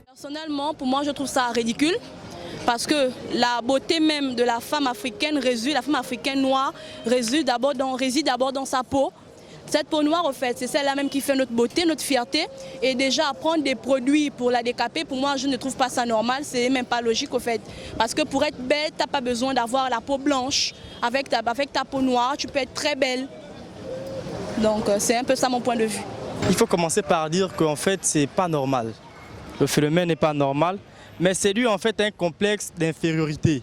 Personnellement, pour moi, je trouve ça ridicule. Parce que la beauté même de la femme africaine la femme africaine noire réside d'abord dans sa peau. Cette peau noire, en fait, c'est celle-là même qui fait notre beauté, notre fierté. Et déjà, prendre des produits pour la décaper, pour moi, je ne trouve pas ça normal. C'est même pas logique, en fait. Parce que pour être belle, tu n'as pas besoin d'avoir la peau blanche. Avec ta peau noire, tu peux être très belle. Donc, c'est un peu ça mon point de vue. Il faut commencer par dire qu'en fait, c'est pas normal. Le phénomène n'est pas normal. Mais c'est dû en fait à un complexe d'infériorité.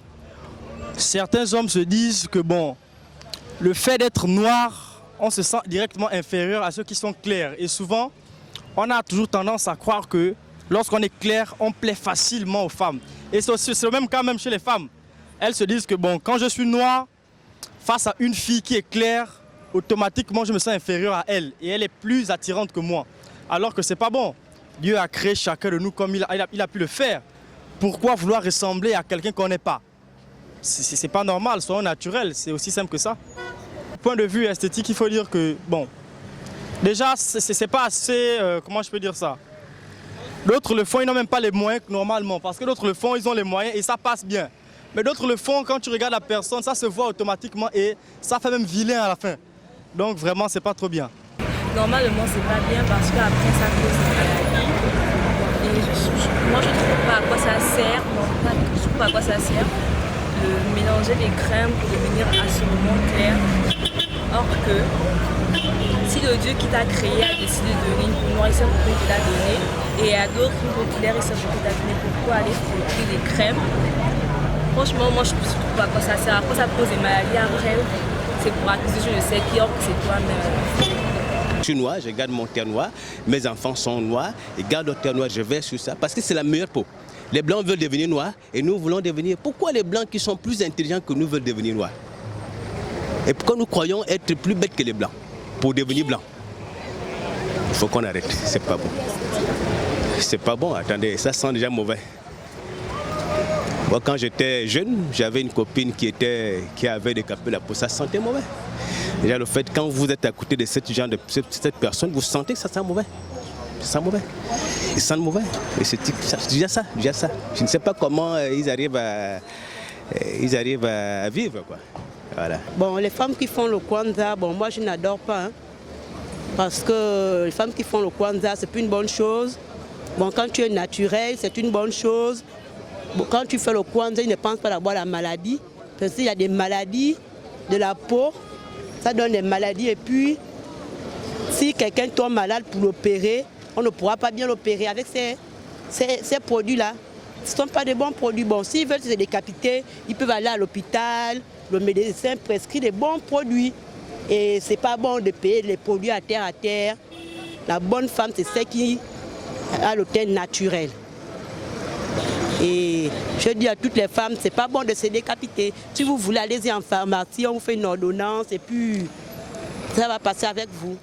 Certains hommes se disent que bon, le fait d'être noir, on se sent directement inférieur à ceux qui sont clairs. Et souvent, on a toujours tendance à croire que lorsqu'on est clair, on plaît facilement aux femmes. Et c'est le même cas même chez les femmes. Elles se disent que bon, quand je suis noir, face à une fille qui est claire, automatiquement je me sens inférieur à elle. Et elle est plus attirante que moi. Alors que c'est pas bon. Dieu a créé chacun de nous comme il a pu le faire. Pourquoi vouloir ressembler à quelqu'un qu'on n'est pas? C'est pas normal, soyons naturels, c'est aussi simple que ça. Point de vue esthétique, il faut dire que, bon, déjà, c'est pas assez, comment je peux dire ça? D'autres le font, ils n'ont même pas les moyens normalement, parce que d'autres le font, ils ont les moyens et ça passe bien. Mais d'autres le font, quand tu regardes la personne, ça se voit automatiquement et ça fait même vilain à la fin. Donc vraiment, c'est pas trop bien. Normalement, c'est pas bien parce qu'après, ça cause des maladies. Moi, je ne trouve pas à quoi ça sert, de mélanger les crèmes pour devenir absolument clair. Or que, si le Dieu qui t'a créé a décidé de donner une peau noire, il sait pourquoi il te l'a donné, et à d'autres une peau claire, il sait pourquoi il t'a donné, pourquoi aller frotter des crèmes. Franchement, moi, je ne trouve pas à quoi ça sert, à quoi ça cause des maladies après. C'est pour accuser je ne sais qui, or que c'est toi-même. Je suis noir, je garde mon teint noir, mes enfants sont noirs, ils gardent leur teint noir, je vais sur ça, parce que c'est la meilleure peau. Les blancs veulent devenir noirs et nous voulons devenir... Pourquoi les blancs qui sont plus intelligents que nous veulent devenir noirs? Et pourquoi nous croyons être plus bêtes que les blancs pour devenir blancs? Il faut qu'on arrête, c'est pas bon. C'est pas bon, attendez, ça sent déjà mauvais. Moi, quand j'étais jeune, j'avais une copine qui avait décapé la peau, ça sentait mauvais. Déjà le fait, quand vous êtes à côté de cette personne, vous sentez que ça sent mauvais. Ça sent mauvais. Ils sentent mauvais. Et c'est déjà ça. Je ne sais pas comment ils arrivent à vivre, quoi. Voilà. Bon, les femmes qui font le Kwanzaa, bon, moi je n'adore pas. Hein, parce que les femmes qui font le Kwanzaa, c'est plus une bonne chose. Bon, quand tu es naturel, c'est une bonne chose. Bon, quand tu fais le Kwanzaa, ils ne pensent pas d'avoir la maladie. Parce qu'il y a des maladies de la peau. Ça donne des maladies et puis si quelqu'un tombe malade pour l'opérer, on ne pourra pas bien l'opérer avec ces produits-là. Ce ne sont pas des bons produits. Bon, s'ils veulent se décapiter, ils peuvent aller à l'hôpital, le médecin prescrit des bons produits. Et ce n'est pas bon de payer les produits à terre. La bonne femme, c'est celle qui a le teint naturel. Et je dis à toutes les femmes, c'est pas bon de se décapiter. Si vous voulez, allez-y en pharmacie, on vous fait une ordonnance et puis ça va passer avec vous.